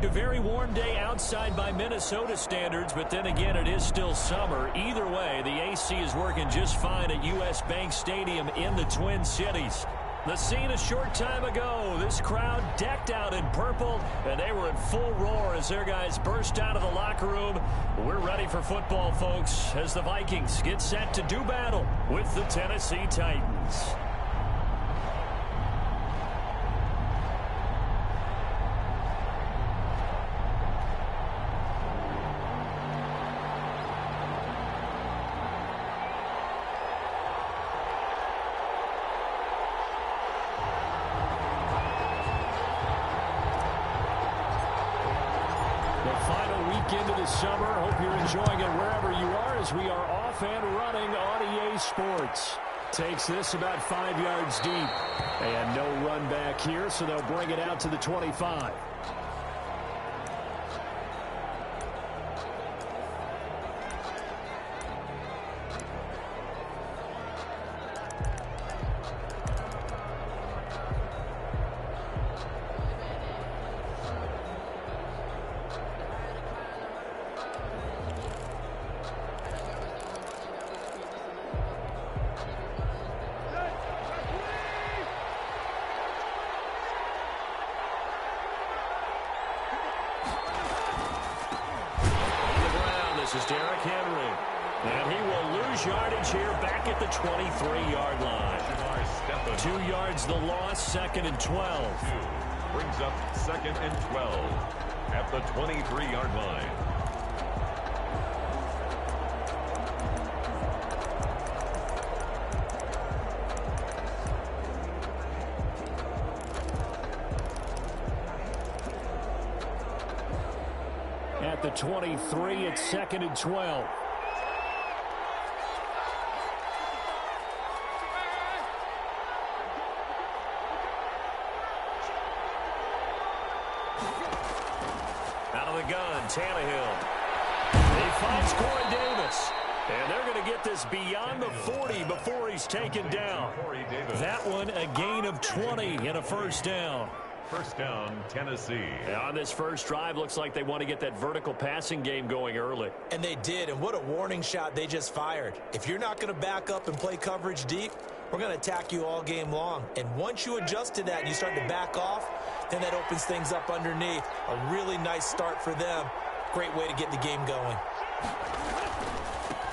A very warm day outside by Minnesota standards, but then again, it is still summer. Either way, the AC is working just fine at U.S. Bank Stadium in the Twin Cities. The scene a short time ago, this crowd decked out in purple, and they were in full roar as their guys burst out of the locker room. We're ready for football, folks, as the Vikings get set to do battle with the Tennessee Titans. Into the summer. Hope you're enjoying it wherever you are as we are off and running on EA Sports. Takes this about 5 yards deep. And no run back here, so they'll bring it out to the 25. This is Derrick Henry. And he will lose yardage here back at the 23-yard line. 2 yards the loss, second and 12. Brings up second and 12 at the 23-yard line. At the 23, it's second and 12. Out of the gun, Tannehill. He finds Corey Davis. And they're going to get this beyond the 40 before he's taken down. That one, a gain of 20 and a first down. First down, Tennessee. And on this first drive, looks like they want to get that vertical passing game going early. And they did, and what a warning shot they just fired. If you're not going to back up and play coverage deep, we're going to attack you all game long. And once you adjust to that and you start to back off, then that opens things up underneath. A really nice start for them. Great way to get the game going.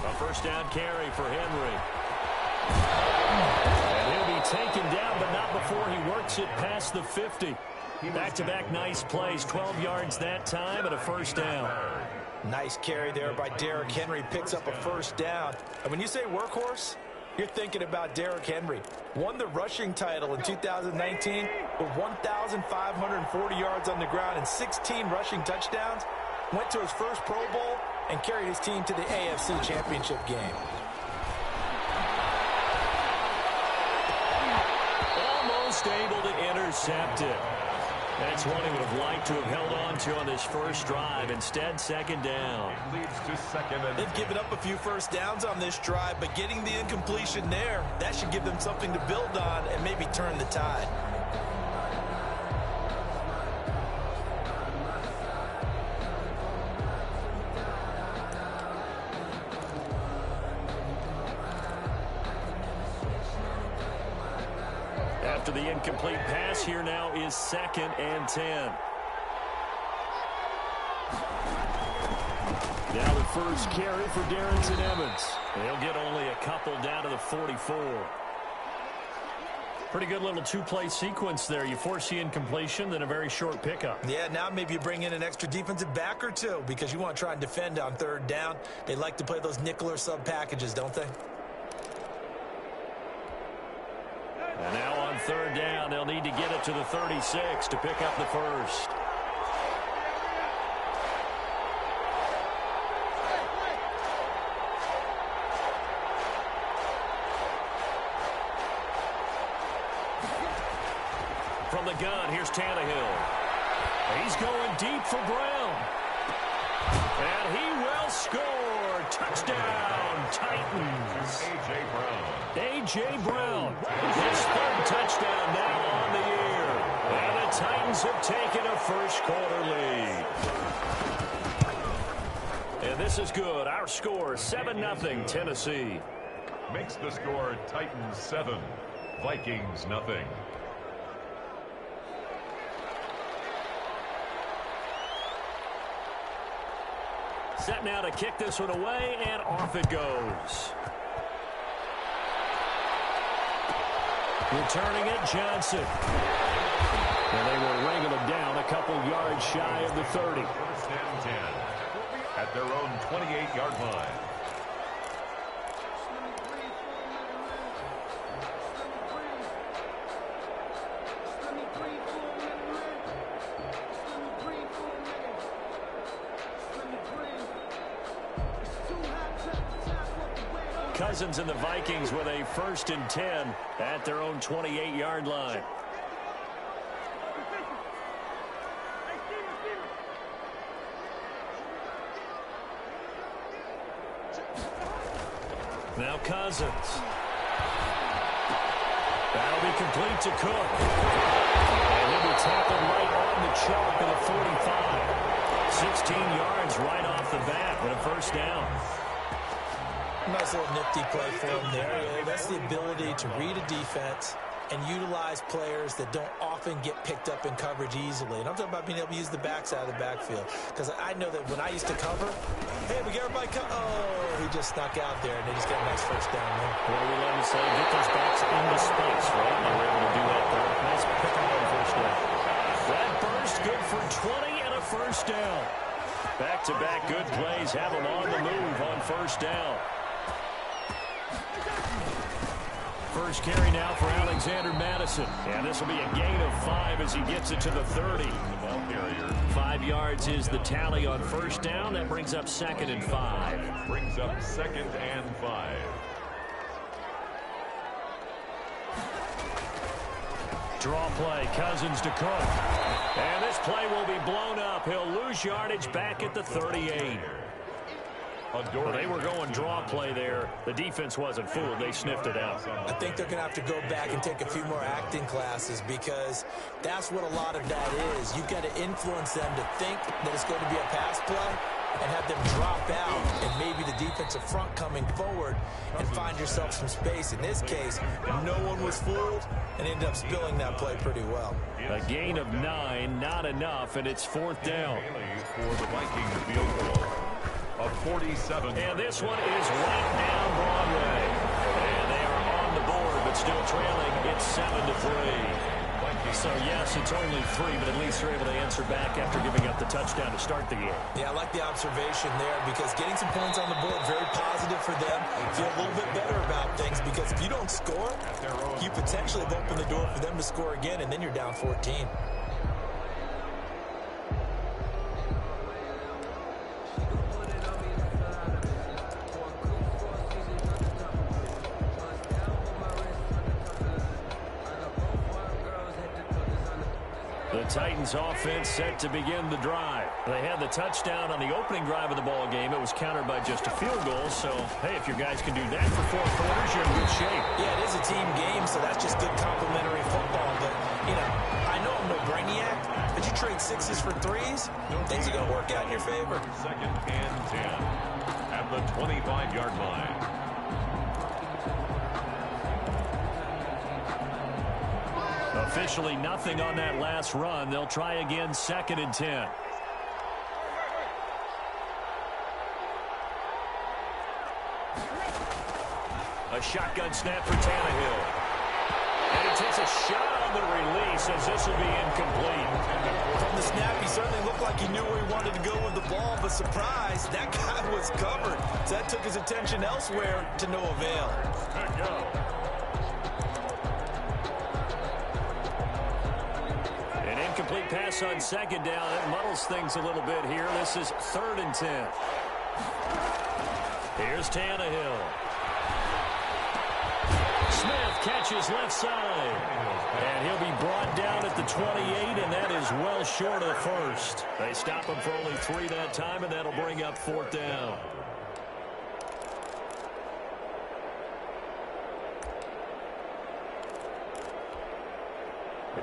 A first down carry for Henry. And he'll be taken down, but not before he works it past the 50. Back-to-back nice plays, 12 yards that time, and a first down. Nice carry there by Derrick Henry. Picks up a first down. And when you say workhorse, you're thinking about Derrick Henry. Won the rushing title in 2019 with 1,540 yards on the ground and 16 rushing touchdowns. Went to his first Pro Bowl and carried his team to the AFC Championship game. Almost able to intercept it. That's one he would have liked to have held on to on this first drive. Instead, second down. It leads to second and They've given up a few first downs on this drive, but getting the incompletion there, that should give them something to build on and maybe turn the tide. After the incomplete pass, here now is second and 10. Now the first carry for Darrington Evans. They'll get only a couple down to the 44. Pretty good little two-play sequence there. You force the incompletion, then a very short pickup. Yeah, now maybe you bring in an extra defensive back or two because you want to try and defend on third down. They like to play those nickel or sub packages, don't they? And now on third down, they'll need to get it to the 36 to pick up the first. From the gun, here's Tannehill. He's going deep for Brown. And he will score. Touchdown, Titans. A.J. Brown. A.J. Brown. His third touchdown now on the year. And the Titans have taken a first-quarter lead. And this is good. Our score, 7-0 Tennessee. Makes the score Titans 7, Vikings nothing. Set now to kick this one away, and off it goes. Returning it, Johnson. And they will wrangle him down a couple yards shy of the 30. First and 10 at their own 28-yard line. Cousins and the Vikings with a 1st and 10 at their own 28-yard line. Now Cousins. That'll be complete to Cook. And he'll be tackled right on the chalk at a 45. 16 yards right off the bat with a first down. Nice little nifty play for him there. That's the ability to read a defense and utilize players that don't often get picked up in coverage easily. And I'm talking about being able to use the backs out of the backfield. Because I know that when I used to cover, hey, we get everybody oh, he just snuck out there, and they just got a nice first down there. What do we love to say? Get those backs into space, right? They were able to do that there. Nice pick up on first down. That burst, good for 20 and a first down. Back-to-back good plays have them on the move on first down. First carry now for Alexander Madison. And this will be a gain of 5 as he gets it to the 30. 5 yards is the tally on first down. That brings up 2nd and 5. Brings up 2nd and 5. Draw play, Cousins to Cook. And this play will be blown up. He'll lose yardage back at the 38. Well, they were going draw play there. The defense wasn't fooled. They sniffed it out. I think they're going to have to go back and take a few more acting classes because that's what a lot of that is. You've got to influence them to think that it's going to be a pass play and have them drop out and maybe the defensive front coming forward and find yourself some space. In this case, no one was fooled and ended up spilling that play pretty well. A gain of 9, not enough, and it's 4th down. For the Vikings field goal. A 47. And this one is right down Broadway. And they are on the board, but still trailing. It's 7-3. So, yes, it's only 3, but at least they're able to answer back after giving up the touchdown to start the game. Yeah, I like the observation there because getting some points on the board, very positive for them. Feel a little bit better about things because if you don't score, you potentially have opened the door for them to score again, and then you're down 14. The Titans offense set to begin the drive. They had the touchdown on the opening drive of the ball game. It was countered by just a field goal. So, hey, if your guys can do that for 4 quarters, you're in good shape. Yeah, it is a team game, so that's just good complimentary football. But, you know, I know I'm no brainiac, but you trade 6s for 3s, things are going to work out in your favor. 2nd and 10 at the 25-yard line. Officially nothing on that last run. They'll try again 2nd and 10. A shotgun snap for Tannehill. And he takes a shot on the release as this will be incomplete. From the snap, he certainly looked like he knew where he wanted to go with the ball, but surprise, that guy was covered. So that took his attention elsewhere to no avail. Good go. Incomplete pass on 2nd down. That muddles things a little bit here. This is 3rd and 10. Here's Tannehill. Smith catches left side. And he'll be brought down at the 28, and that is well short of the first. They stop him for only 3 that time, and that'll bring up 4th down.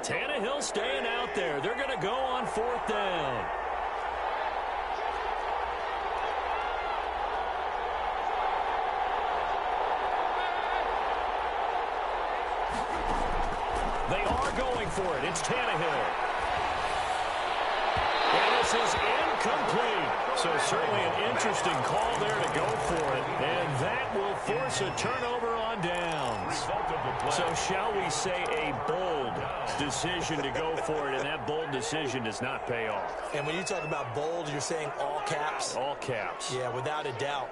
Tannehill staying out there. They're going to go on 4th down. They are going for it. It's Tannehill. And this is incomplete. So certainly an interesting call there to go for it. And that will force a turnover on downs. So shall we say a bold decision to go for it, and that bold decision does not pay off. And when you talk about bold, you're saying all caps? All caps. Yeah, without a doubt.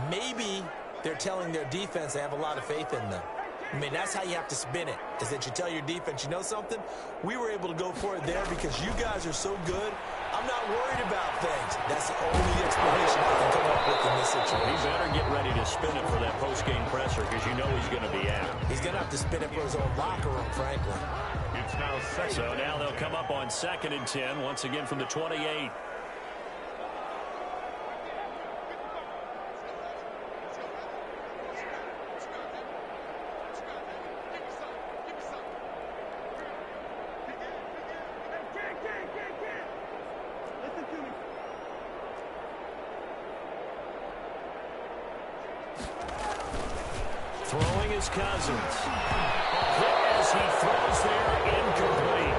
Maybe they're telling their defense they have a lot of faith in them. I mean, that's how you have to spin it, is that you tell your defense, you know something? We were able to go for it there because you guys are so good. I'm not worried about things. That's the only explanation I can come up with in this situation. He better get ready to spin it for that post-game presser because you know he's going to be out. He's going to have to spin it for his own locker room, frankly. It's now second. So now they'll come up on 2nd and 10, once again from the 28. Throwing his Cousins. Hit as he throws there, incomplete.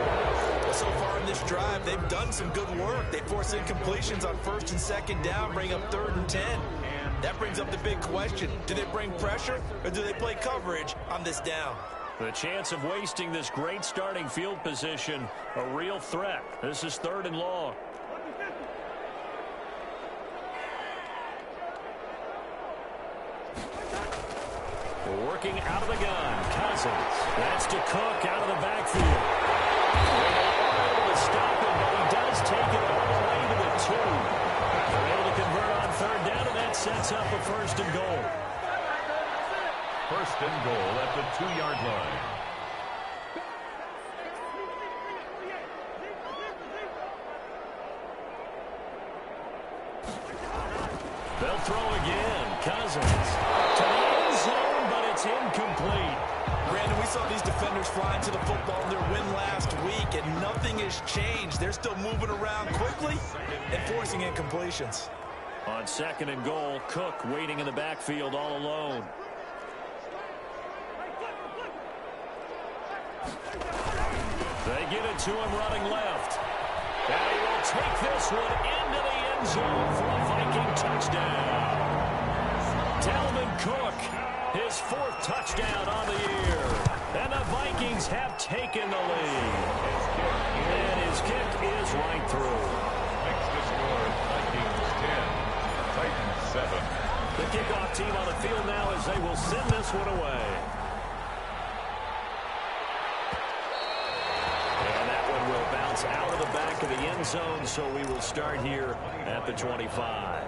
Well, so far in this drive, they've done some good work. They force incompletions on 1st and 2nd down, bring up 3rd and 10. That brings up the big question. Do they bring pressure or do they play coverage on this down? The chance of wasting this great starting field position, a real threat. This is 3rd and long. Working out of the gun, Cousins. That's to Cook out of the backfield. They're not able to stop him, but he does take it all the way to the 2. They're able to convert on 3rd down, and that sets up a 1st and goal. 1st and goal at the 2-yard line. They'll throw again. Cousins to the end zone, but it's incomplete. Brandon, we saw these defenders flying to the football in their win last week, and nothing has changed. They're still moving around quickly and forcing incompletions. On 2nd and goal, Cook waiting in the backfield all alone. They get it to him running left. And he will take this one into the end zone for a Viking touchdown. Dalvin Cook, his 4th touchdown on the year. And the Vikings have taken the lead. And his kick is right through. Makes the score Vikings 10, Titans 7. The kickoff team on the field now as they will send this one away. And that one will bounce out of the back of the end zone, so we will start here at the 25.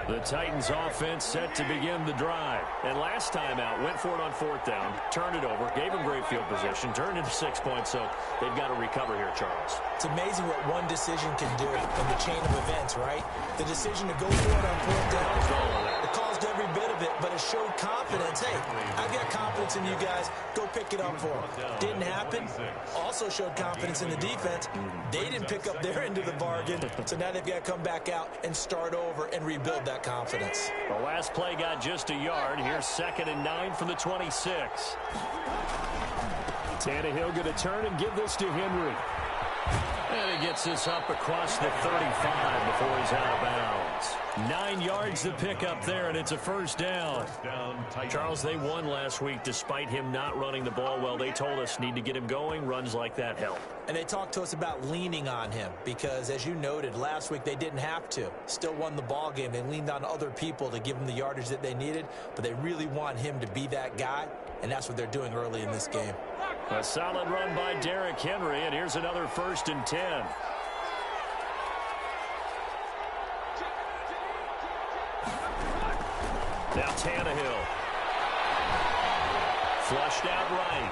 The Titans offense set to begin the drive. And last time out, went for it on 4th down, turned it over, gave them great field position, turned into 6 points, so they've got to recover here, Charles. It's amazing what one decision can do in the chain of events, right? The decision to go for it on 4th down, it caused every bit of it, but it showed confidence. Hey, I've got confidence in you guys. Go pick it up for them. Didn't happen. Also showed confidence in the defense. They didn't pick up their end of the bargain, so now they've got to come back out and start over and rebuild that confidence. The last play got just a yard. Here's 2nd and 9 from the 26. Tannehill going to turn and give this to Henry. And he gets this up across the 35 before he's out of bounds. 9 yards to pick up there, and it's a 1st down. Charles, they won last week despite him not running the ball well. They told us need to get him going. Runs like that help. And they talked to us about leaning on him because, as you noted, last week they didn't have to. Still won the ball game. They leaned on other people to give them the yardage that they needed, but they really want him to be that guy, and that's what they're doing early in this game. A solid run by Derrick Henry, and here's another 1st and 10. Now Tannehill. Flushed out right.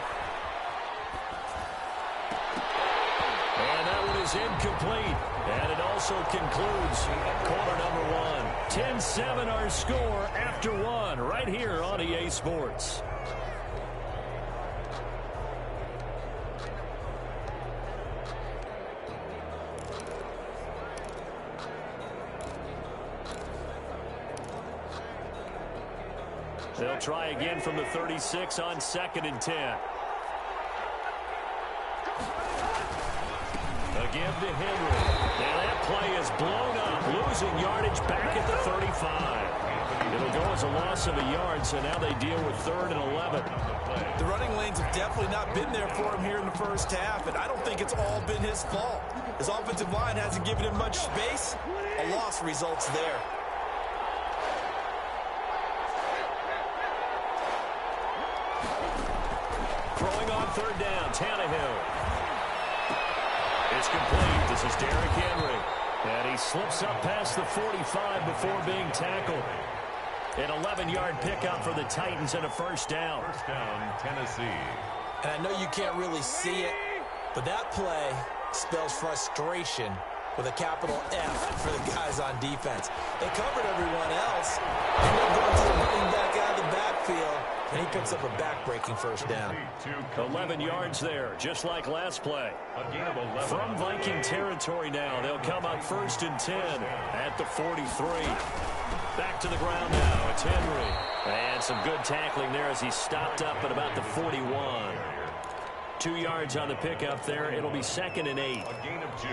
And is incomplete. And it also concludes quarter number one. 10-7 our score after one right here on EA Sports. They'll try again from the 36 on 2nd and 10. Again to Henry. And that play is blown up, losing yardage back at the 35. It'll go as a loss of a yard, so now they deal with 3rd and 11. The running lanes have definitely not been there for him here in the first half, and I don't think it's all been his fault. His offensive line hasn't given him much space. A loss results there. Throwing on 3rd down, Tannehill. It's complete. This is Derrick Henry. And he slips up past the 45 before being tackled. An 11-yard pickup for the Titans and a first down. First down, Tennessee. And I know you can't really see it, but that play spells frustration with a capital F for the guys on defense. They covered everyone else, and they're going to the running back out of the backfield, and he picks up a back-breaking first down. 11 yards there, just like last play. A gain of 11. From Viking territory now, they'll come up 1st and 10 at the 43. Back to the ground now, it's Henry. And some good tackling there as he stopped up at about the 41. 2 yards on the pickup there. It'll be 2nd and 8. A gain of 2.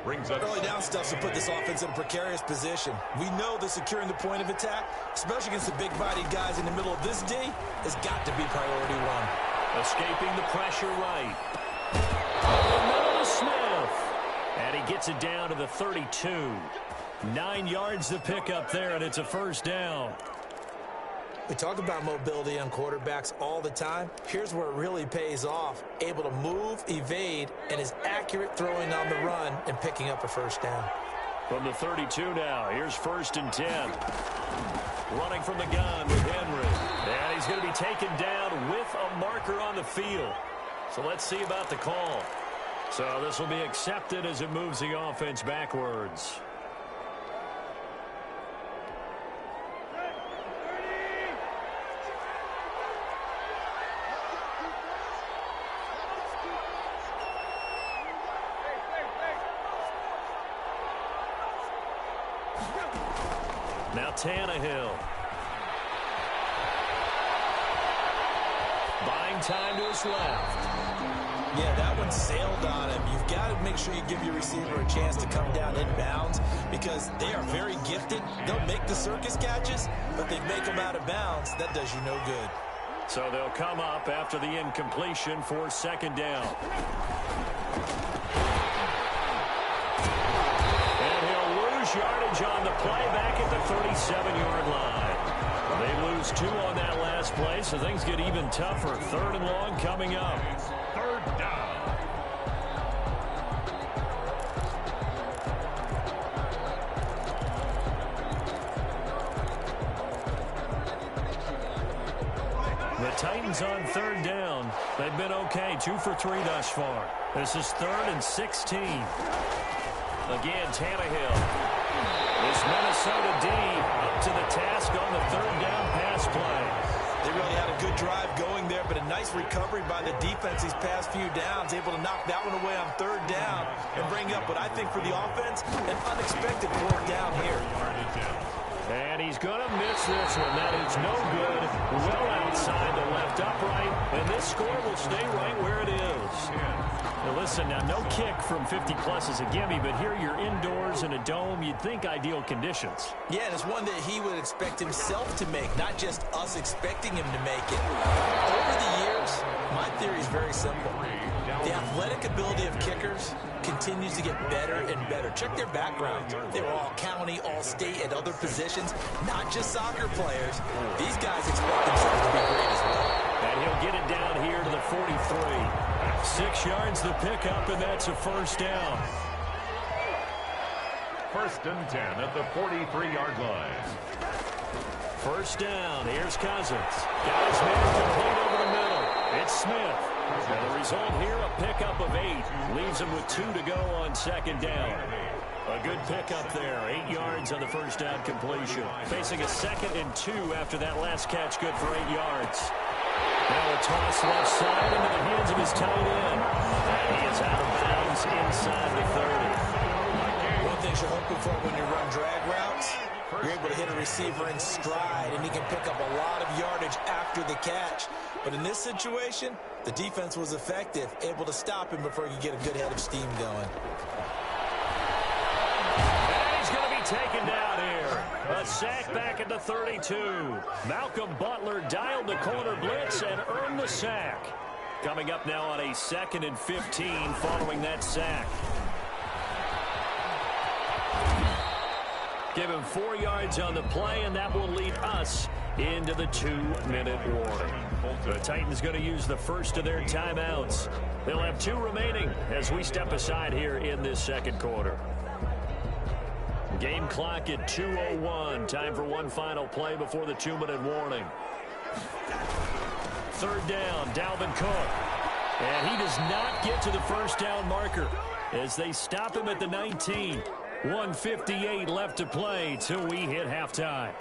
Brings up Early down stuff to put this offense in a precarious position. We know that securing the point of attack, especially against the big-bodied guys in the middle of this D, has got to be priority one. Escaping the pressure right. Over the middle to Smith. And he gets it down to the 32. 9 yards to pick up there, and it's a first down. We talk about mobility on quarterbacks all the time. Here's where it really pays off. Able to move, evade, and is accurate throwing on the run and picking up a first down. From the 32 now, here's 1st and 10. Running from the gun with Henry. And he's going to be taken down with a marker on the field. So let's see about the call. So this will be accepted as it moves the offense backwards. Now Tannehill. Buying time to his left. Yeah, that one sailed on him. You've got to make sure you give your receiver a chance to come down inbounds because they are very gifted. They'll make the circus catches, but they make them out of bounds. That does you no good. So they'll come up after the incompletion for 2nd down. Yardage on the play back at the 37-yard line. They lose 2 on that last play, so things get even tougher. 3rd and long coming up. 3rd down. The Titans on 3rd down. They've been okay, 2 for 3 thus far. This is 3rd and 16. Again, Tannehill. This Minnesota D up to the task on the 3rd down pass play. They really had a good drive going there, but a nice recovery by the defense these past few downs, able to knock that one away on 3rd down and bring up what I think for the offense, an unexpected 4th down here. And he's going to miss this one. That is no good. Well outside the left upright, and this score will stay right where it is. Now listen, now no kick from 50-plus is a gimme, but here you're indoors in a dome. You'd think ideal conditions. Yeah, and it's one that he would expect himself to make, not just us expecting him to make it. Over the years, my theory is very simple. The athletic ability of kickers continues to get better and better. Check their backgrounds. They were all county, all state, at other positions, not just soccer players. These guys expect themselves to be great as well. And he'll get it down here to the 43. 6 yards to pick up, and that's a first down. 1st and 10 at the 43-yard line. First down. Here's Cousins. Got his man complete over the middle. It's Smith. And the result here, a pickup of 8. Leaves him with 2 to go on second down. A good pickup there. 8 yards on the first down completion. Facing a 2nd and 2 after that last catch. Good for 8 yards. Now a toss left side into the hands of his tight end. And he is out of bounds inside the 30. One thing you're hoping for when you run drag routes, you're able to hit a receiver in stride, and he can pick up a lot of yardage after the catch. But in this situation, the defense was effective, able to stop him before he could get a good head of steam going. And he's going to be taken down here. A sack back at the 32. Malcolm Butler dialed the corner blitz and earned the sack. Coming up now on a 2nd and 15 following that sack. Give him 4 yards on the play, and that will lead us into the 2-minute warning. The Titans going to use the first of their timeouts. They'll have 2 remaining as we step aside here in this second quarter. Game clock at 2:01. Time for one final play before the 2-minute warning. 3rd down, Dalvin Cook. And he does not get to the first down marker as they stop him at the 19. 1:58 left to play till we hit halftime.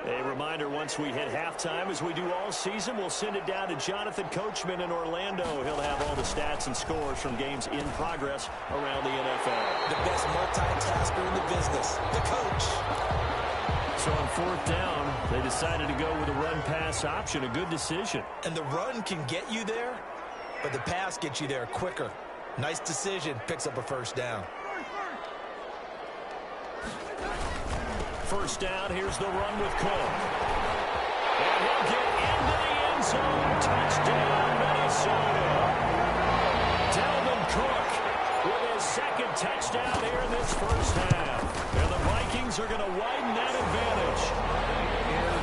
A reminder, once we hit halftime, as we do all season, we'll send it down to Jonathan Coachman in Orlando. He'll have all the stats and scores from games in progress around the NFL. The best multitasker in the business, the coach. So on 4th down, they decided to go with a run-pass option, a good decision. And the run can get you there, but the pass gets you there quicker. Nice decision, picks up a first down. First down, here's the run with Cook. And he'll get into the end zone. Touchdown, Minnesota. Dalvin Cook with his 2nd touchdown here in this first half. And the Vikings are going to widen that advantage.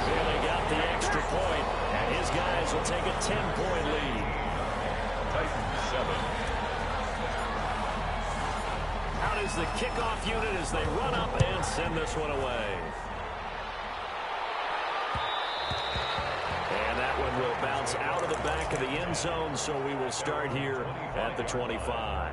And they got the extra point, and his guys will take a 10-point lead. Titans 7. Out is the kickoff unit as they run up and send this one away. And that one will bounce out of the back of the end zone, so we will start here at the 25.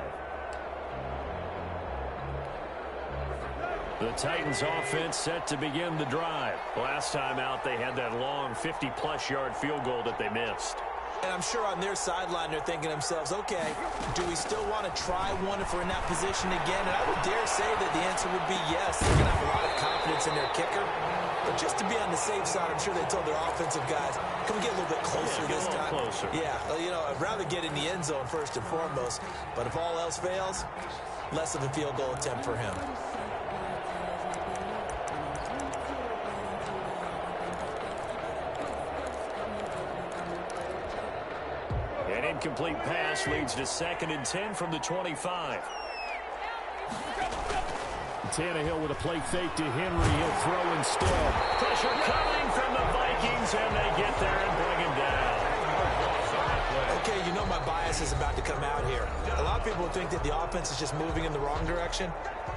The Titans offense set to begin the drive. Last time out, they had that long 50-plus yard field goal that they missed. And I'm sure on their sideline they're thinking to themselves, okay, do we still want to try one if we're in that position again? And I would dare say that the answer would be yes. They're going to have a lot of confidence in their kicker. But just to be on the safe side, I'm sure they told their offensive guys, can we get a little bit closer this time? Closer. Yeah, you know, I'd rather get in the end zone first and foremost. But if all else fails, less of a field goal attempt for him. An incomplete pass leads to 2nd and 10 from the 25. Tannehill with a play fake to Henry. He'll throw instead. Pressure coming from the Vikings, and they get there and bring him down. Okay, you know my bias is about to come out here. A lot of people think that the offense is just moving in the wrong direction.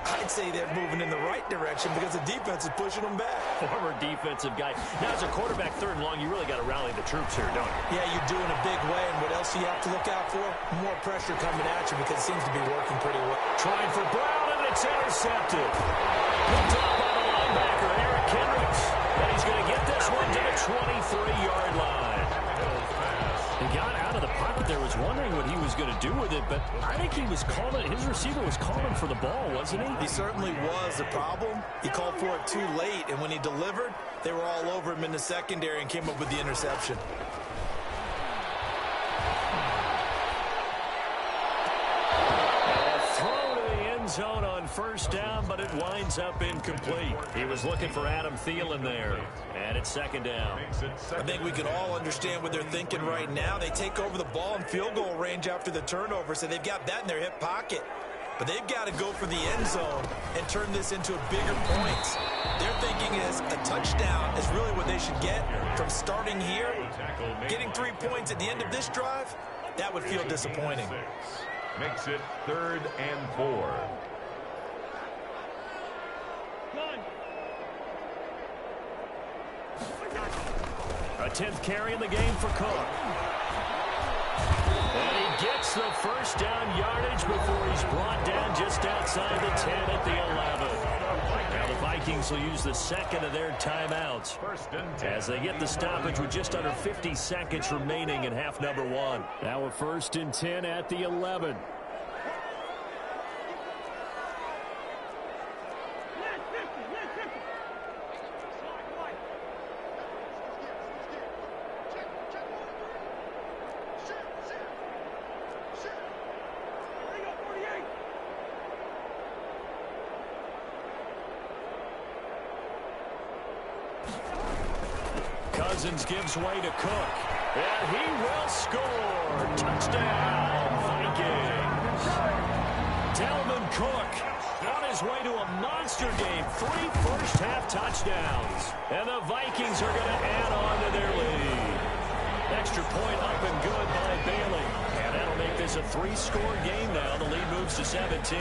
I'd say they're moving in the right direction because the defense is pushing them back. Former defensive guy. Now, as a quarterback 3rd and long, you really got to rally the troops here, don't you? Yeah, you're doing a big way, and what else do you have to look out for? More pressure coming at you because it seems to be working pretty well. Trying for Brown, and it's intercepted. Picked up by the linebacker, Eric Kendricks. And he's going to get this one to the 23-yard line. He got out of the pocket there, was wondering what he was going to do with it, but I think he was calling, his receiver was calling for the ball, wasn't he? He certainly was. The problem, he called for it too late, and when he delivered, they were all over him in the secondary and came up with the interception. Zone on first down, but it winds up incomplete. He was looking for Adam Thielen there, and it's 2nd down. I think we can all understand what they're thinking right now. They take over the ball in field goal range after the turnover, so they've got that in their hip pocket. But they've got to go for the end zone and turn this into a bigger point. Their thinking is a touchdown is really what they should get from starting here. Getting 3 points at the end of this drive, that would feel disappointing. Makes it 3rd and 4. A 10th carry in the game for Cook. And he gets the first down yardage before he's brought down just outside the 10 at the 11. Now the Vikings will use the second of their timeouts as they get the stoppage with just under 50 seconds remaining in half number 1. Now we're 1st and 10 at the 11. Cousins gives way to Cook, and he will score. Touchdown, Vikings. Dalvin Cook on his way to a monster game. 3 first-half touchdowns. And the Vikings are going to add on to their lead. Extra point up and good by Bailey. And that'll make this a 3-score game now. The lead moves to 17.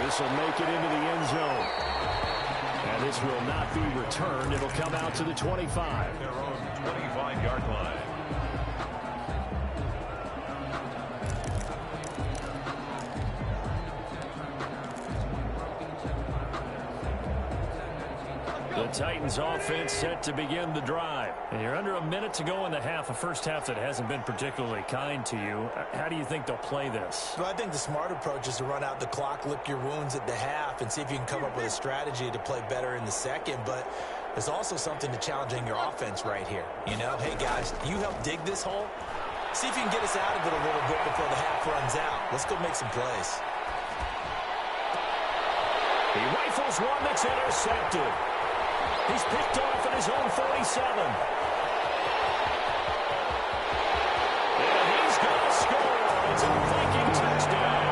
This will make it into the end zone. And this will not be returned. It'll come out to the 25. Their own 25-yard line. The Titans offense set to begin the drive. And you're under a minute to go in the half, a first half that hasn't been particularly kind to you. How do you think they'll play this? Well, I think the smart approach is to run out the clock, lick your wounds at the half, and see if you can come up with a strategy to play better in the second. But there's also something to challenging your offense right here. You know, hey, guys, you help dig this hole. See if you can get us out of it a little bit before the half runs out. Let's go make some plays. He rifles one that's intercepted. He's picked off at his own 47. And he's going to score. It's a Viking touchdown.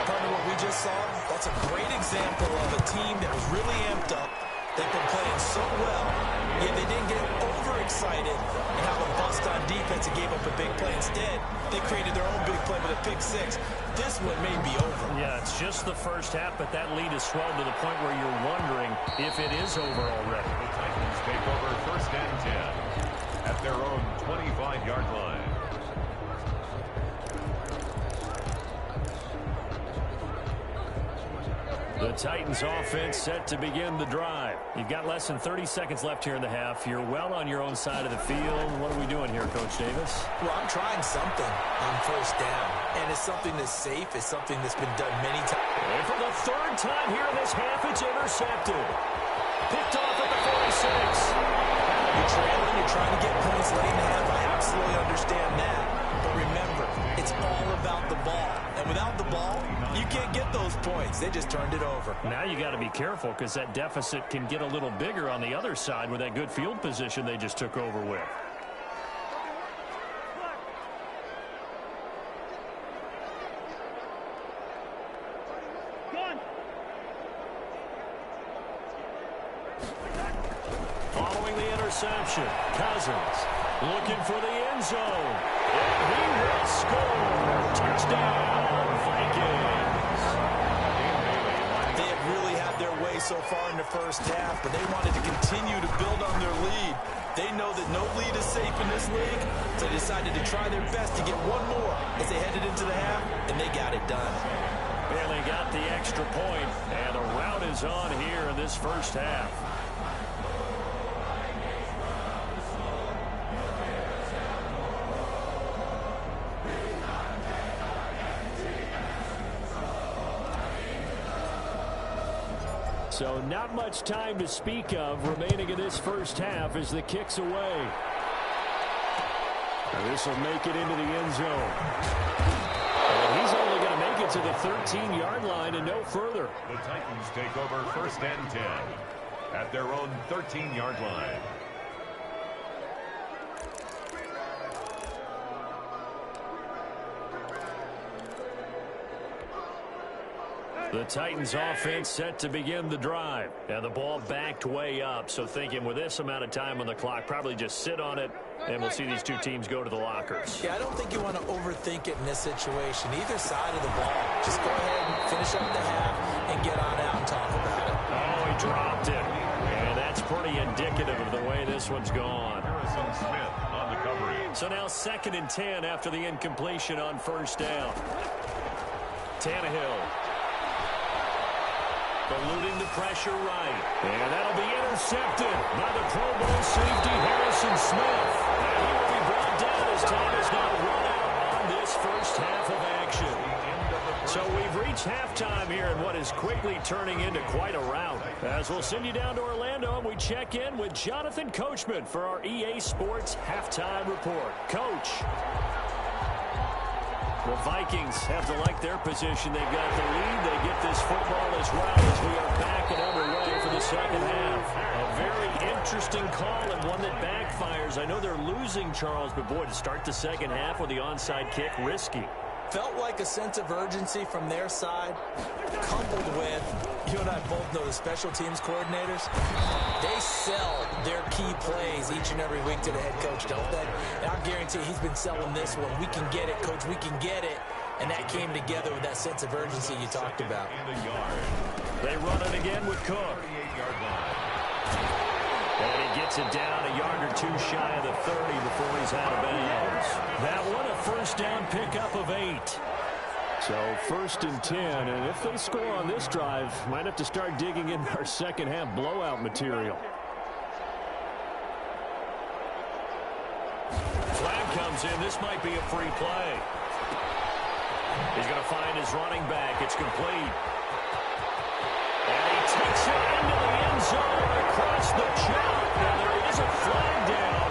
Partner, what we just saw, that's a great example of a team that was really amped up. They've been playing so well, yet they didn't get overexcited and have a bust on defense and gave up a big play. Instead, they created their own big play with a pick six. This one may be over. Yeah, it's just the first half, but that lead has swelled to the point where you're wondering if it is over already. The Titans take over 1st and 10 at their own 25-yard line. The Titans offense set to begin the drive. You've got less than 30 seconds left here in the half. You're well on your own side of the field. What are we doing here, Coach Davis? Well, I'm trying something on 1st down, and it's something that's safe. It's something that's been done many times. And for the 3rd time here in this half, it's intercepted. Picked off at the 46. You're trailing, you're trying to get points late in the half. I absolutely understand that. But remember, it's all about the ball. And without the ball, you can't get those points. They just turned it over. Now you got to be careful because that deficit can get a little bigger on the other side with that good field position they just took over with. Following the interception, Cousins looking for the end zone. And he will score. Touchdown, Vikings. They have really had their way so far in the first half, but they wanted to continue to build on their lead. They know that no lead is safe in this league, so they decided to try their best to get one more as they headed into the half, and they got it done. Barely got the extra point, and the rout is on here in this first half. So not much time to speak of remaining in this first half as the kick's away. This will make it into the end zone. And he's only going to make it to the 13-yard line and no further. The Titans take over 1st and 10 at their own 13-yard line. The Titans offense set to begin the drive. And the ball backed way up. So thinking with this amount of time on the clock, probably just sit on it, and we'll see these two teams go to the lockers. Yeah, I don't think you want to overthink it in this situation. Either side of the ball. Just go ahead and finish up the half and get on out and talk about it. Oh, he dropped it. And that's pretty indicative of the way this one's gone. Smith on the coverage. So now 2nd and 10 after the incompletion on first down. Tannehill. Eluding the pressure right. And that'll be intercepted by the Pro Bowl safety Harrison Smith. And he will be brought down as time has now run out on this first half of action. So we've reached halftime here in what is quickly turning into quite a rout. As we'll send you down to Orlando and we check in with Jonathan Coachman for our EA Sports Halftime Report. Coach. The Vikings have to like their position. They've got the lead. They get this football as well as we are back and underway for the second half. A very interesting call and one that backfires. I know they're losing, Charles, but boy, to start the second half with the onside kick, risky. Felt like a sense of urgency from their side, coupled with, you and I both know the special teams coordinators, they sell their key plays each and every week to the head coach, don't they? And I guarantee he's been selling this one. We can get it, coach, we can get it. And that came together with that sense of urgency you talked about. They run it again with Cook. And he gets it down a yard or two shy of the 30 before he's out of bounds. That one a first down pickup of 8. So 1st and 10, and if they score on this drive, might have to start digging in our second half blowout material. Flag comes in. This might be a free play. He's going to find his running back. It's complete. And he takes it into the end zone across the chop. Now there is a flag down,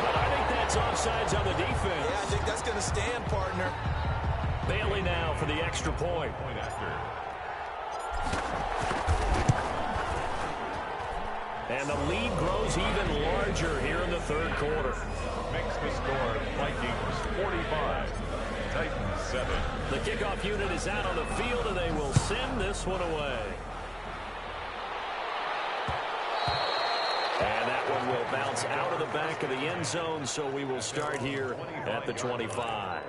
but I think that's offsides on the defense. Yeah, I think that's going to stand, partner. Bailey now for the extra point. And the lead grows even larger here in the third quarter. Makes the score Vikings 45, Titans 7. The kickoff unit is out on the field, and they will send this one away. And that one will bounce out of the back of the end zone, so we will start here at the 25.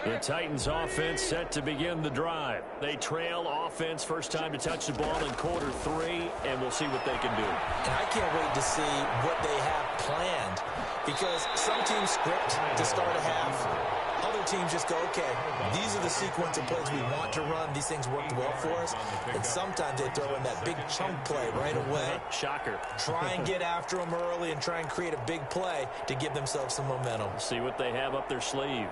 The Titans offense set to begin the drive. They trail offense first time to touch the ball in quarter 3, and we'll see what they can do. And I can't wait to see what they have planned, because some teams script to start a half. Other teams just go, okay, these are the sequence of plays we want to run. These things worked well for us. And sometimes they throw in that big chunk play right away. Shocker. Try and get after them early and try and create a big play to give themselves some momentum. See what they have up their sleeve.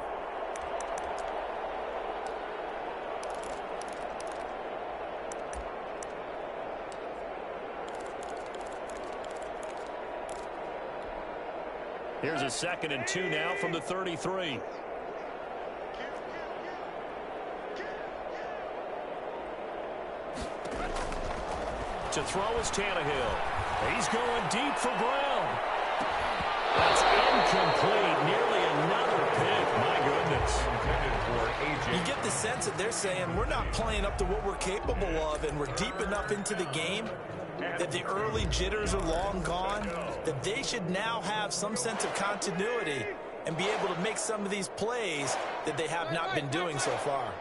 Here's a 2nd and 2 now from the 33. To throw is Tannehill. He's going deep for Brown. That's incomplete. Nearly another pick. My goodness. You get the sense that they're saying we're not playing up to what we're capable of, and we're deep enough into the game that the early jitters are long gone, that they should now have some sense of continuity and be able to make some of these plays that they have not been doing so far.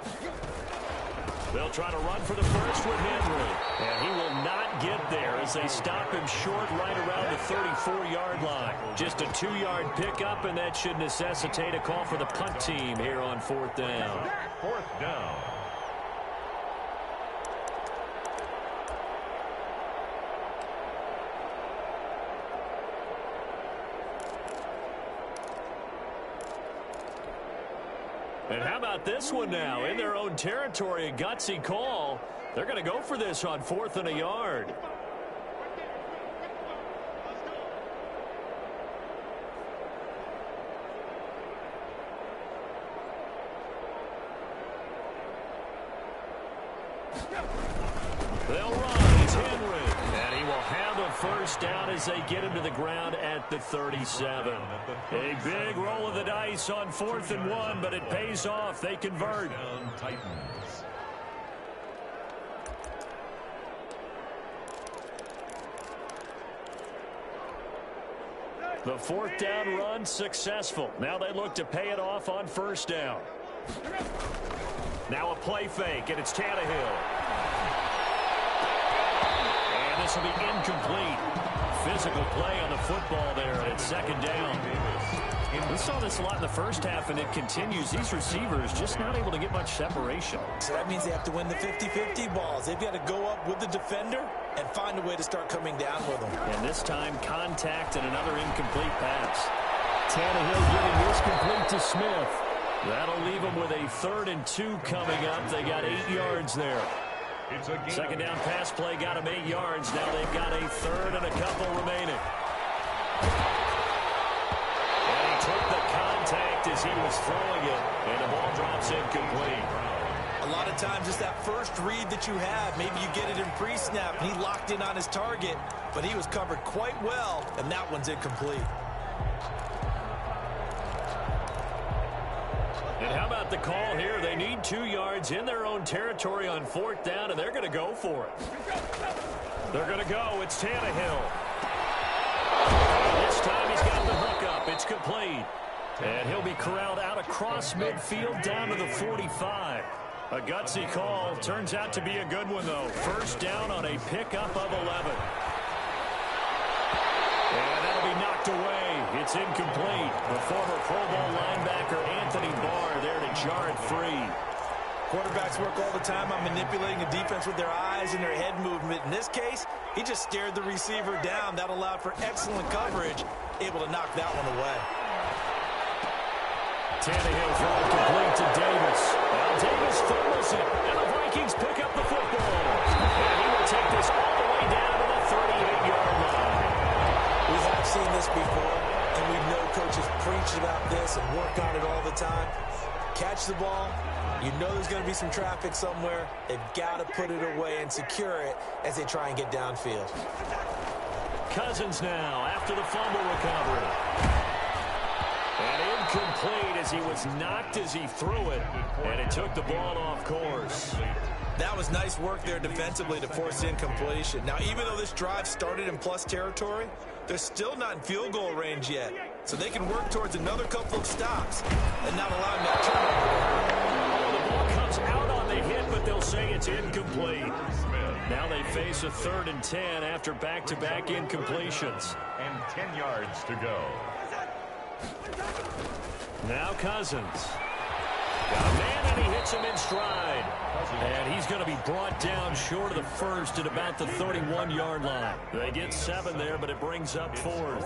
They'll try to run for the first with Henry. And he will not get there as they stop him short right around the 34-yard line. Just a 2-yard pickup, and that should necessitate a call for the punt team here on 4th down. 4th down. And how about this one now? In their own territory, a gutsy call. They're going to go for this on 4th and a yard. They'll run. It's to first down as they get him to the ground at the 37. A big roll of the dice on 4th and 1, but it pays off. They convert. The 4th down run successful. Now they look to pay it off on first down. Now a play fake, and it's Tannehill. And this will be incomplete. Physical play on the football there, and it's 2nd down. We saw this a lot in the first half, and it continues. These receivers just not able to get much separation. So that means they have to win the 50-50 balls. They've got to go up with the defender and find a way to start coming down with them. And this time, contact and another incomplete pass. Tannehill getting this complete to Smith. That'll leave them with a 3rd and 2 coming up. They got 8 yards there. 2nd down pass play got them 8 yards. Now they've got a 3rd and a couple remaining. And he took the contact as he was throwing it, and the ball drops incomplete. A lot of times it's that first read that you have. Maybe you get it in pre-snap, and he locked in on his target, but he was covered quite well, and that one's incomplete. And how about the call here? They need 2 yards in their own territory on 4th down, and they're going to go for it. They're going to go. It's Tannehill. This time he's got the hook up. It's complete. And he'll be corralled out across midfield down to the 45. A gutsy call. Turns out to be a good one, though. First down on a pickup of 11. And that'll be knocked away. It's incomplete. The former Pro Bowl linebacker Anthony Barr there to jar it free. Quarterbacks work all the time on manipulating a defense with their eyes and their head movement. In this case, he just stared the receiver down. That allowed for excellent coverage, able to knock that one away. Tannehill throwing complete to Davis. Now Davis fumbles it, and the Vikings pick up the football. And he will take this all the way down to the 38-yard line. We have seen this before, and we know coaches preach about this and work on it all the time. Catch the ball. You know there's going to be some traffic somewhere. They've got to put it away and secure it as they try and get downfield. Cousins now after the fumble recovery. And incomplete as he was knocked as he threw it, and it took the ball off course. That was nice work there defensively to force incompletion. Now, even though this drive started in plus territory, they're still not in field goal range yet. So they can work towards another couple of stops and not allowing that turnover. The ball comes out on the hit, but they'll say it's incomplete. Now they face a 3rd and 10 after back-to-back incompletions. And 10 yards to go. Now Cousins. Got a man, and he hits him in stride. And he's going to be brought down short of the first at about the 31-yard line. They get 7 there, but it brings up 4th.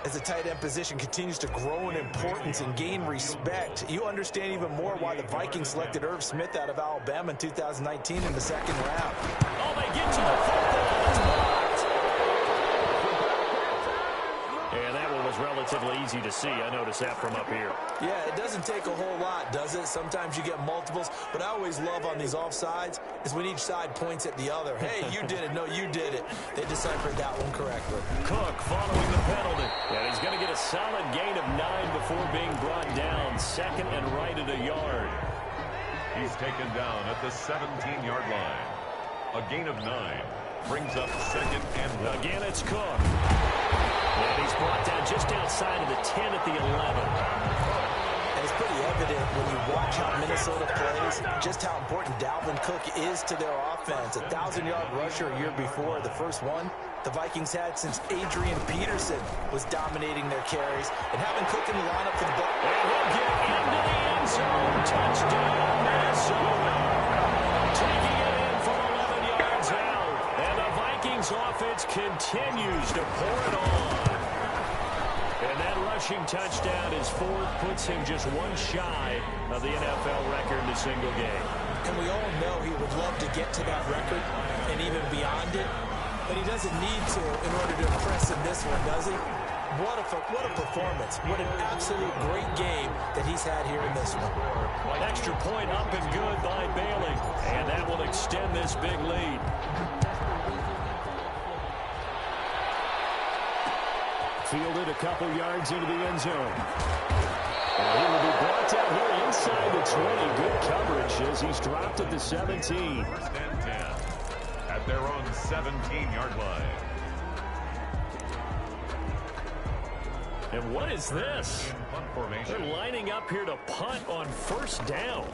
As the tight end position continues to grow in importance and gain respect, you understand even more why the Vikings selected Irv Smith out of Alabama in 2019 in the 2nd round. Oh, they get to the football. It's blocked. And that one was relatively easy to see. I noticed that from up here. Yeah, it doesn't take a whole lot, does it? Sometimes you get multiples, but I always love on these offsides is when each side points at the other. Hey, you did it. No, you did it. They deciphered that one correctly. Cook following the penalty. And he's going to get a solid gain of 9 before being brought down. 2nd and right at a yard. He's taken down at the 17-yard line. A gain of 9 brings up 2nd and 1. Again, it's Cook. And he's brought down just outside of the 10 at the 11. And it's pretty evident when you watch how Minnesota plays, just how important Dalvin Cook is to their offense. 1,000-yard rusher a year before, the first one the Vikings had since Adrian Peterson was dominating their carries. And having Cook in the lineup for the ball. And he'll get into the end zone. Touchdown, Minnesota. Taking it in from 11 yards out. And the Vikings offense continues to pour it on. And that rushing touchdown is 4th, puts him just 1 shy of the NFL record in a single game. And we all know he would love to get to that record and even beyond it, but he doesn't need to in order to impress in this one, does he? What a performance. What an absolute great game that he's had here in this one. Extra point up and good by Bailey, and that will extend this big lead. Fielded a couple yards into the end zone. And he will be brought down here inside the 20. Good coverage as he's dropped at the 17. First and 10 at their own 17-yard line. And what is this? In punt formation. They're lining up here to punt on first down.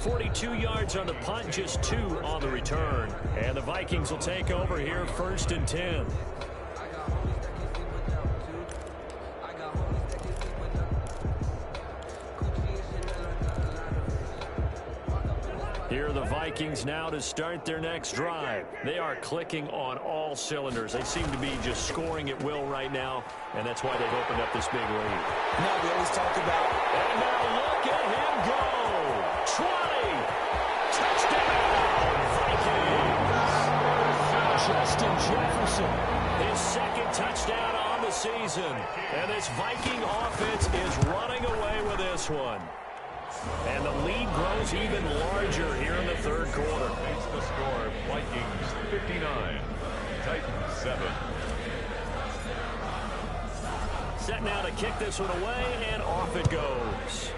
.42 yards on the punt, just 2 on the return. And the Vikings will take over here first and 10. Here are the Vikings now to start their next drive. They are clicking on all cylinders. They seem to be just scoring at will right now, and that's why they've opened up this big lead. Now we always talk about, and now look at him go. 20. Touchdown, Vikings. Justin Jefferson. His second touchdown on the season. And this Viking offense is running away with this one. And the lead grows even larger here in the third quarter. Makes the score Vikings 59, Titans 7. Set now to kick this one away, and off it goes.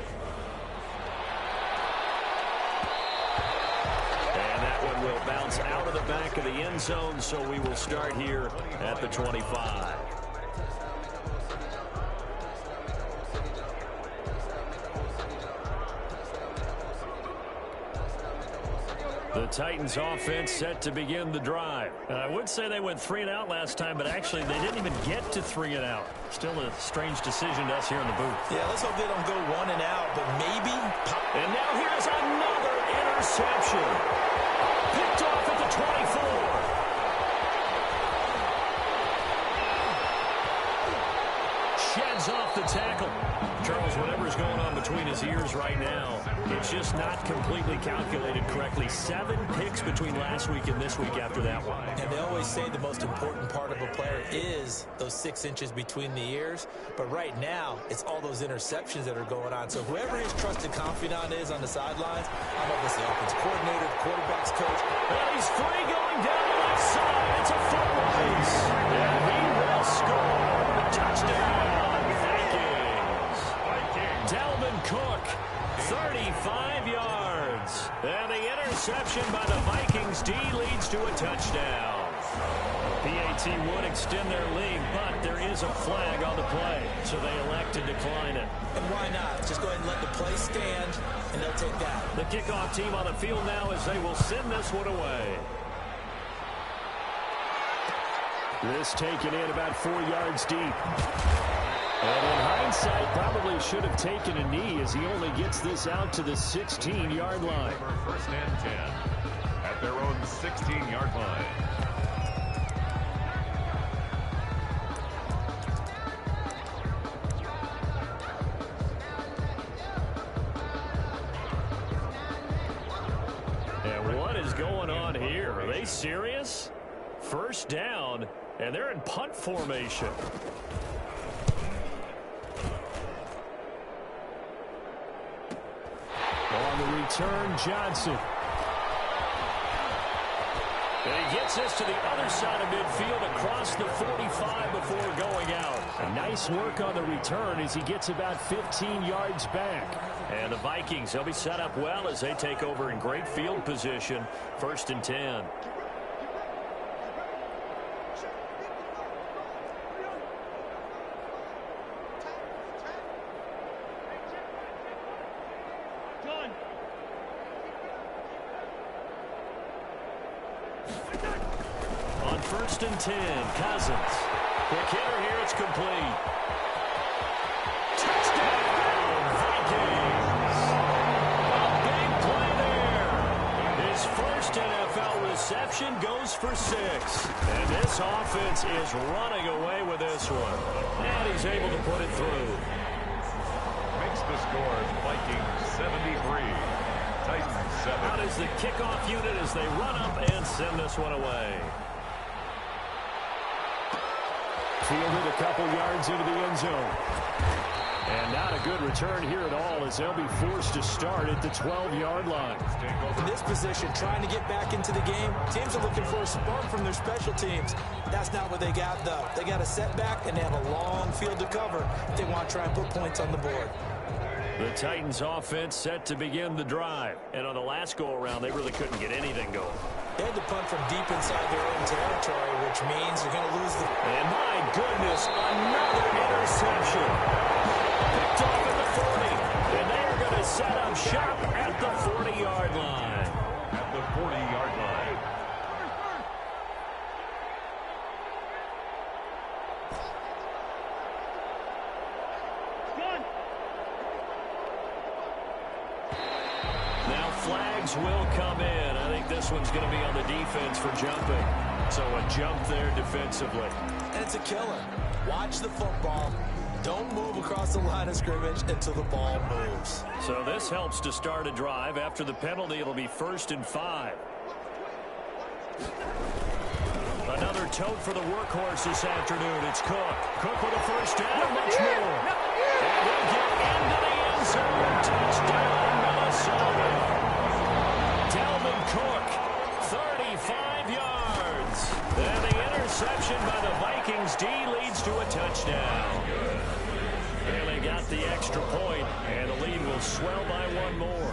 And that one will bounce out of the back of the end zone, so we will start here at the 25. The Titans offense set to begin the drive. I would say they went 3 and out last time, but actually they didn't even get to 3 and out. Still a strange decision to us here in the booth. yeah, let's hope they don't go 1 and out, but maybe. And now here's another interception. Picked off at the 24. Sheds off the tackle. Charles, whatever's going on between his ears right now, it's just not completely calculated correctly. 7 picks between last week and this week after that one. And they always say the most important part of a player is those 6 inches between the ears. But right now, it's all those interceptions that are going on. So whoever his trusted confidant is on the sidelines, I don't know if it's the offensive coordinator, the quarterback's coach. And he's free going down the left side. It's a foot race. And he will score. Touchdown. Dalvin Cook, 35 yards. And the interception by the Vikings D leads to a touchdown. PAT would extend their lead, but there is a flag on the play, so they elect to decline it. And why not? Just go ahead and let the play stand, and they'll take that. The kickoff team on the field now as they will send this one away. This taken in about 4 yards deep. And in hindsight, probably should have taken a knee as he only gets this out to the 16-yard line. First and 10 at their own 16-yard line. And what is going on here? Are they serious? First down, and they're in punt formation. On the return, Johnson. And he gets this to the other side of midfield across the 45 before going out. A nice work on the return as he gets about 15 yards back. And the Vikings, they'll be set up well as they take over in great field position. First and 10. On first and 10, Cousins. Quick hitter here, it's complete. Touchdown, Vikings! A big play there. His first NFL reception goes for 6. And this offense is running away with this one. And he's able to put it through. Makes the score Vikings 73. Titans 7. Out is the kickoff unit as they run up and send this one away. Fielded a couple yards into the end zone. And not a good return here at all as they'll be forced to start at the 12-yard line. In this position, trying to get back into the game, teams are looking for a spark from their special teams. That's not what they got, though. They got a setback, and they have a long field to cover if they want to try and put points on the board. The Titans offense set to begin the drive. And on the last go-around, they really couldn't get anything going. They had to punt from deep inside their own territory, which means you're going to lose the... And my goodness, another interception. Picked off at the 40. And they are going to set up shop at the 40-yard line. At the 40-yard line. Now flags will come in. I think this one's going to be on the defense for jumping. So a jump there defensively. And it's a killer. Watch the football. Don't move across the line of scrimmage until the ball moves. So this helps to start a drive. After the penalty, it'll be 1st and 5. Another tote for the workhorse this afternoon. It's Cook. Cook with a first down, much more. And they'll get into the end zone. Touchdown, Minnesota. Delvin Cook, 35 yards. And the interception by the Vikings D leads to a touchdown. And they got the extra point, and the lead will swell by one more.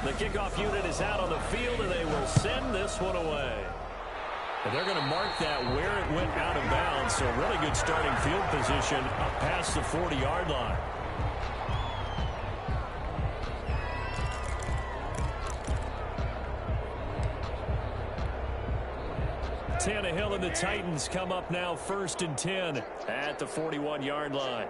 The kickoff unit is out on the field, and they will send this one away. And they're going to mark that where it went out of bounds, so really good starting field position up past the 40-yard line. Tannehill and the Titans come up now 1st and 10 at the 41-yard line.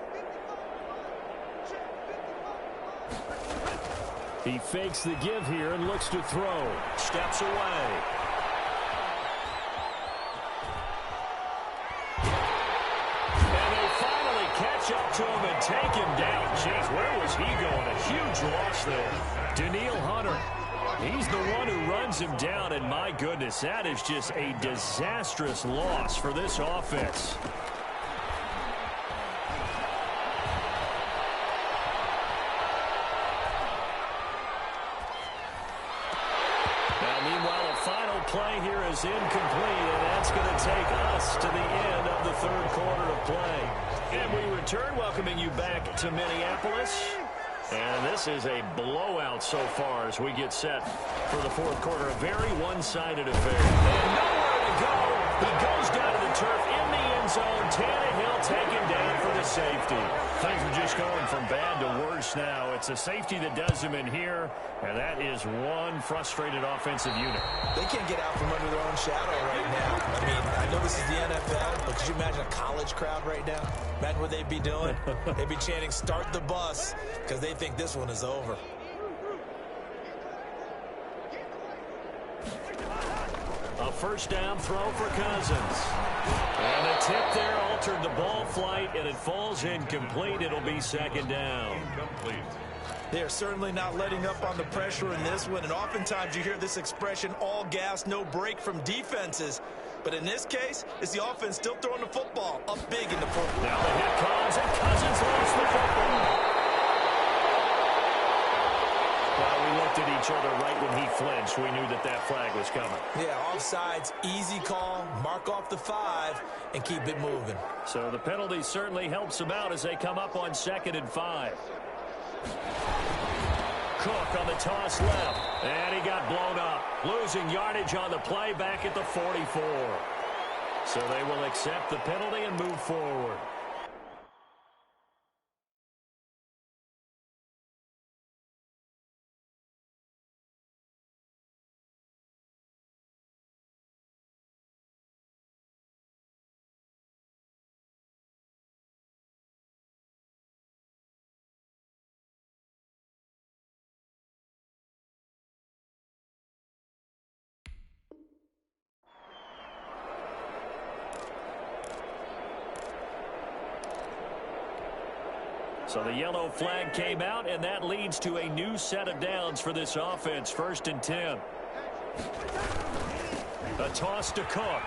He fakes the give here and looks to throw. Steps away. And they finally catch up to him and take him down. Jeez, where was he going? A huge loss there. Danielle Hunter. He's the one who runs him down, and my goodness, that is just a disastrous loss for this offense. Play here is incomplete, and that's going to take us to the end of the 3rd quarter of play. And we return, welcoming you back to Minneapolis. And this is a blowout so far as we get set for the 4th quarter. A very one-sided affair. And nowhere to go. He goes down to the turf in the end zone. Tannehill taken down for the safety. Things are just going from bad to worse now. It's a safety that does him in here, and that is one frustrated offensive unit. They can't get out from under their own shadow right now. I mean, I know this is the NFL, but could you imagine a college crowd right now? Imagine what they'd be doing. They'd be chanting, "Start the bus," because they think this one is over. A first down throw for Cousins. And a tip there altered the ball flight, and it falls incomplete. It'll be 2nd down. Incomplete. They are certainly not letting up on the pressure in this one, and oftentimes you hear this expression, all gas, no break from defenses. But in this case, it's the offense still throwing the football up big in the football. Now the hit comes, and Cousins lost the football. Well, we looked at each other right when he flinched. We knew that that flag was coming. Yeah, offsides, easy call, mark off the 5, and keep it moving. So the penalty certainly helps them out as they come up on 2nd and 5. Cook on the toss left, and he got blown up. Losing yardage on the play back at the 44. So they will accept the penalty and move forward. So the yellow flag came out, and that leads to a new set of downs for this offense. 1st and 10. A toss to Cook.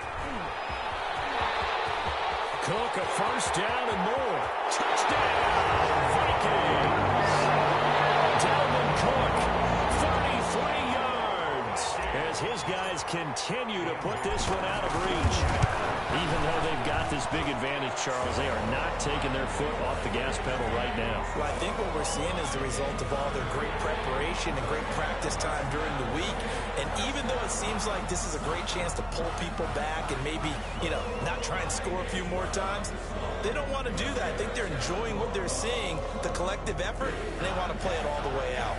Cook, a 1st down and more. Touchdown, Vikings. Dalvin Cook, 33 yards. As his guys continue to put this one out of reach. Even though they've got this big advantage, Charles, they are not taking their foot off the gas pedal right now. Well, I think what we're seeing is the result of all their great preparation and great practice time during the week. And even though it seems like this is a great chance to pull people back and maybe, not try and score a few more times, they don't want to do that. I think they're enjoying what they're seeing, the collective effort, and they want to play it all the way out.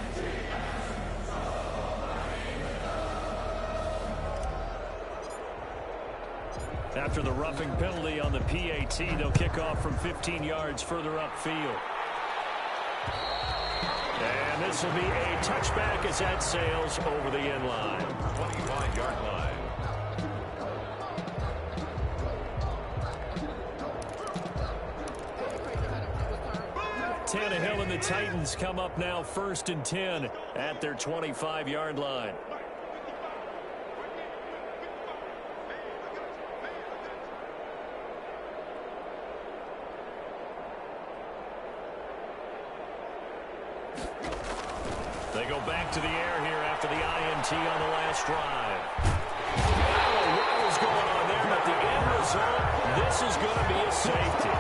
After the roughing penalty on the PAT, they'll kick off from 15 yards further upfield. And this will be a touchback as that sails over the end line. 25-yard line. Tannehill and the Titans come up now 1st and 10 at their 25-yard line. They go back to the air here after the INT on the last drive. What was going on there? But the end result, this is going to be a safety.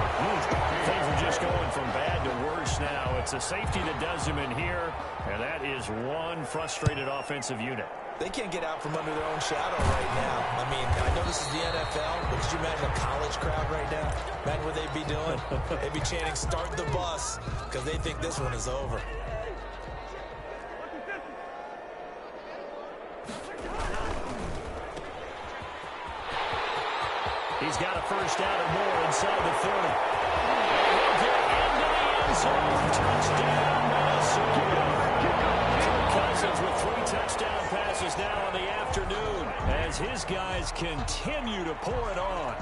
Things are just going from bad to worse now. It's a safety that does him in here, and that is one frustrated offensive unit. They can't get out from under their own shadow right now. I mean, I know this is the NFL, but could you imagine a college crowd right now? Imagine what they'd be doing. They'd be chanting, "Start the bus," because they think this one is over. He's got a 1st down or more inside the 30. He'll get into the end zone. Touchdown, Minnesota. Kirk Cousins with 3 touchdown passes now in the afternoon as his guys continue to pour it on.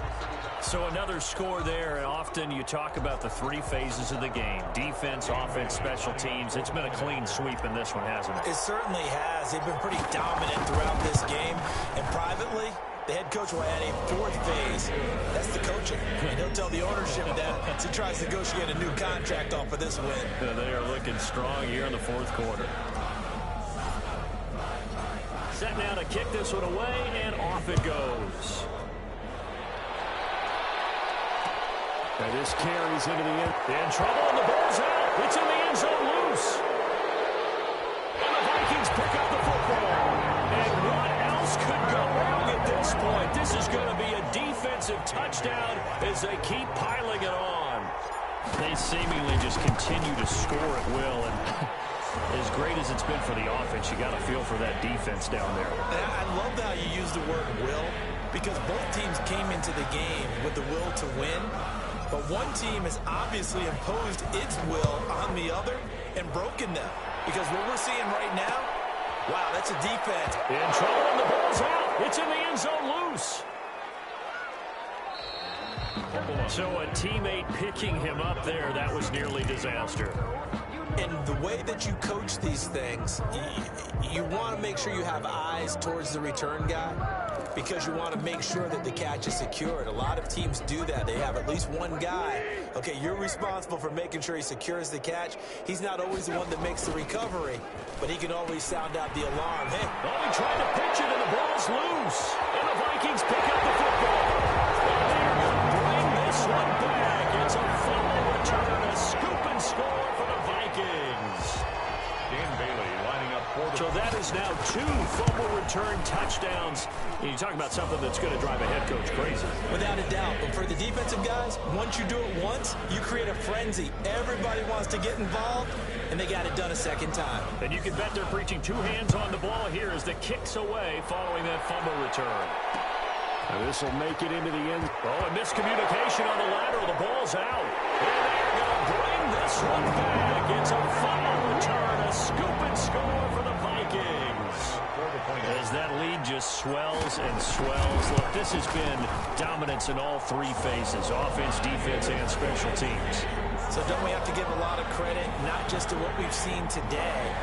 So another score there, and often you talk about the 3 phases of the game. Defense, offense, special teams. It's been a clean sweep in this one, hasn't it? It certainly has. They've been pretty dominant throughout this game. And privately, the head coach will add a 4th phase. That's the coaching. And he'll tell the ownership that as he tries to negotiate a new contract off of this win. They are looking strong here in the 4th quarter. Set now to kick this one away, and off it goes. And this carries into the end. In trouble, and the ball's out. It's in the end zone loose. And the Vikings pick up the football. And what else could go wrong at this point? This is going to be a defensive touchdown as they keep piling it on. They seemingly just continue to score at will. And as great as it's been for the offense, you got to feel for that defense down there. And I love how you use the word will, because both teams came into the game with the will to win. But one team has obviously imposed its will on the other and broken them. Because what we're seeing right now, wow, that's a defense. In trouble, and the ball's out. It's in the end zone loose. So a teammate picking him up there, that was nearly disaster. And the way that you coach these things, you want to make sure you have eyes towards the return guy, because you want to make sure that the catch is secured. A lot of teams do that. They have at least one guy. Okay, you're responsible for making sure he secures the catch. He's not always the one that makes the recovery, but he can always sound out the alarm. Hey, he tried to pitch it, and the ball's loose. And the Vikings pick up the football. And they're going to bring this one back. It's a fumble return, a scoop and score for the Vikings. Dan Bailey lining up for the... So that is now 2 fumble return touchdowns. You talk about something that's going to drive a head coach crazy. Without a doubt. But for the defensive guys, once you do it once, you create a frenzy. Everybody wants to get involved, and they got it done a second time. And you can bet they're preaching 2 hands on the ball here as the kick's away following that fumble return. And this will make it into the end. Oh, a miscommunication on the lateral. The ball's out. And they're going to bring this one back. It's a fumble return, a scoop and score for the Vikings. As that lead just swells and swells. Look, this has been dominance in all 3 phases, offense, defense, and special teams. So don't we have to give a lot of credit, not just to what we've seen today,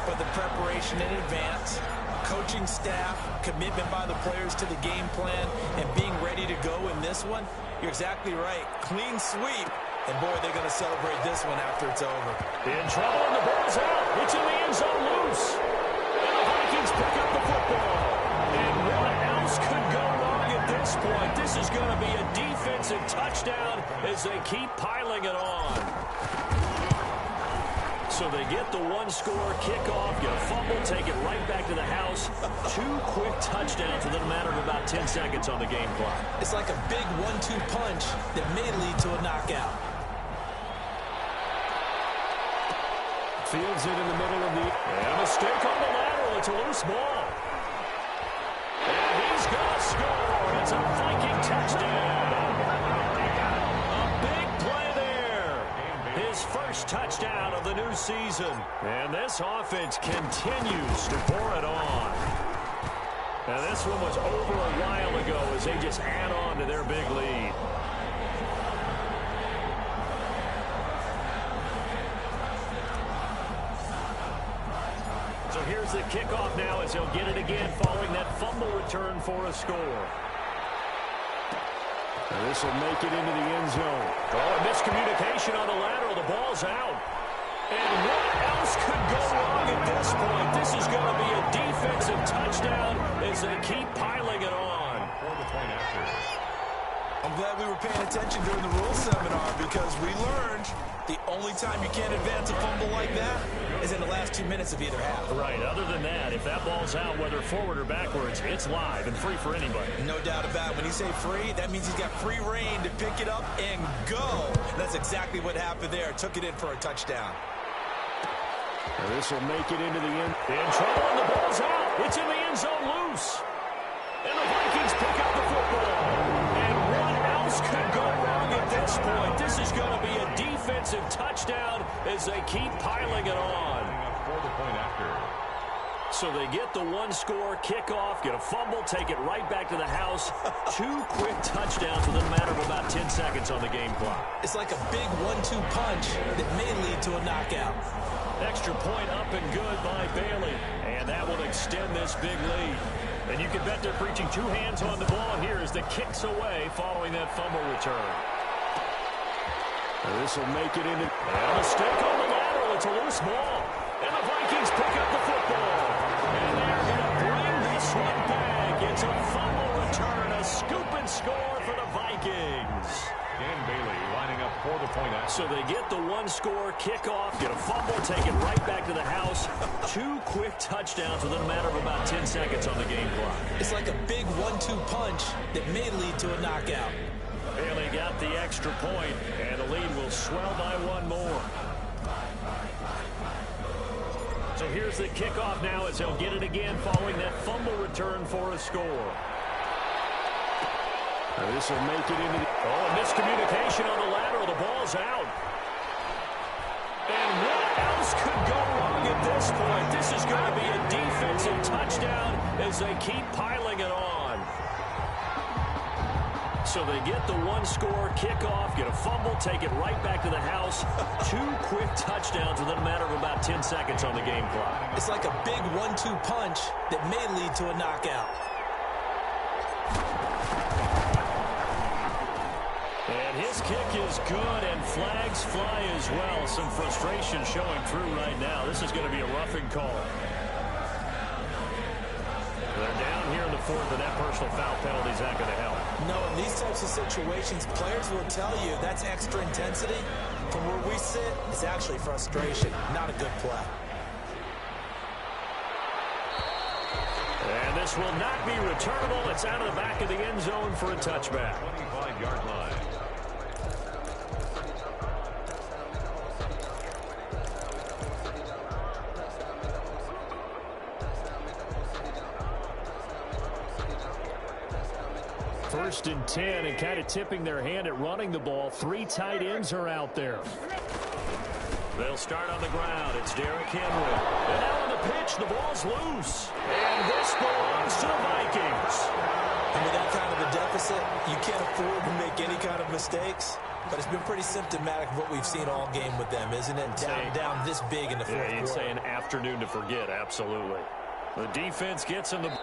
but the preparation in advance, coaching staff, commitment by the players to the game plan, and being ready to go in this one? You're exactly right. Clean sweep. And, boy, they're going to celebrate this one after it's over. In trouble, and the ball's out. It's in the end zone loose. And the Vikings pick up the football. And what else could go wrong at this point? This is going to be a defensive touchdown as they keep piling it on. So they get the one-score kickoff, get a fumble, take it right back to the house. 2 quick touchdowns within a matter of about 10 seconds on the game clock. It's like a big 1-2 punch that may lead to a knockout. Fields it in the middle of the... And a mistake on the lateral. It's a loose ball. And he's going to score. It's a Viking touchdown. A big play there. His first touchdown of the new season. And this offense continues to pour it on. And this one was over a while ago as they just add on to their big lead. So here's the kickoff now as he'll get it again following that fumble return for a score. And this will make it into the end zone. Oh, a miscommunication on the lateral. The ball's out. And what else could go wrong at this point? This is going to be a defensive touchdown as they keep piling it on. For the point after. I'm glad we were paying attention during the rules seminar because we learned the only time you can't advance a fumble like that is in the last 2 minutes of either half. Right. Other than that, if that ball's out, whether forward or backwards, it's live and free for anybody. No doubt about it. When you say free, that means he's got free reign to pick it up and go. That's exactly what happened there. Took it in for a touchdown. And this will make it into the end. In trouble, and the ball's out. It's in the end zone loose. And the Vikings pick up the football. And what else could go wrong at this point? This is going to be a defensive touchdown as they keep piling it on. For the point after. So they get the one-score kickoff, get a fumble, take it right back to the house. 2 quick touchdowns within a matter of about 10 seconds on the game clock. It's like a big 1-2 punch that may lead to a knockout. Extra point up and good by Bailey. And that will extend this big lead. And you can bet they're preaching 2 hands on the ball here as the kick's away following that fumble return. This will make it into... A mistake on the lateral. It's a loose ball. And the Vikings pick up the football. And they're going to bring this one back. It's a fumble return. A scoop and score for the Vikings. Dan Bailey lining up for the point after. So they get the one-score kickoff, get a fumble, take it right back to the house. 2 quick touchdowns within a matter of about 10 seconds on the game clock. It's like a big 1-2 punch that may lead to a knockout. Bailey got the extra point, and the lead will swell by 1 more. So here's the kickoff now as they'll get it again following that fumble return for a score. This will make it into the... Oh, a miscommunication on the lateral. The ball's out. And what else could go wrong at this point? This is going to be a defensive touchdown as they keep piling it on. So they get the one-score kickoff, get a fumble, take it right back to the house. 2 quick touchdowns within a matter of about 10 seconds on the game clock. It's like a big 1-2 punch that may lead to a knockout. And his kick is good, and flags fly as well. Some frustration showing through right now. This is going to be a roughing call. They're down here in the 4th, and that personal foul penalty is not going to help. No, in these types of situations, players will tell you that's extra intensity. From where we sit, it's actually frustration, not a good play. And this will not be returnable. It's out of the back of the end zone for a touchback. 25-yard line. First and 10, and kind of tipping their hand at running the ball. 3 tight ends are out there. They'll start on the ground. It's Derrick Henry. And now on the pitch, the ball's loose. And this belongs to the Vikings. And with that kind of a deficit, you can't afford to make any kind of mistakes. But it's been pretty symptomatic of what we've seen all game with them, isn't it? Down this big in the fourth quarter. You'd say an afternoon to forget, absolutely. The defense gets in the...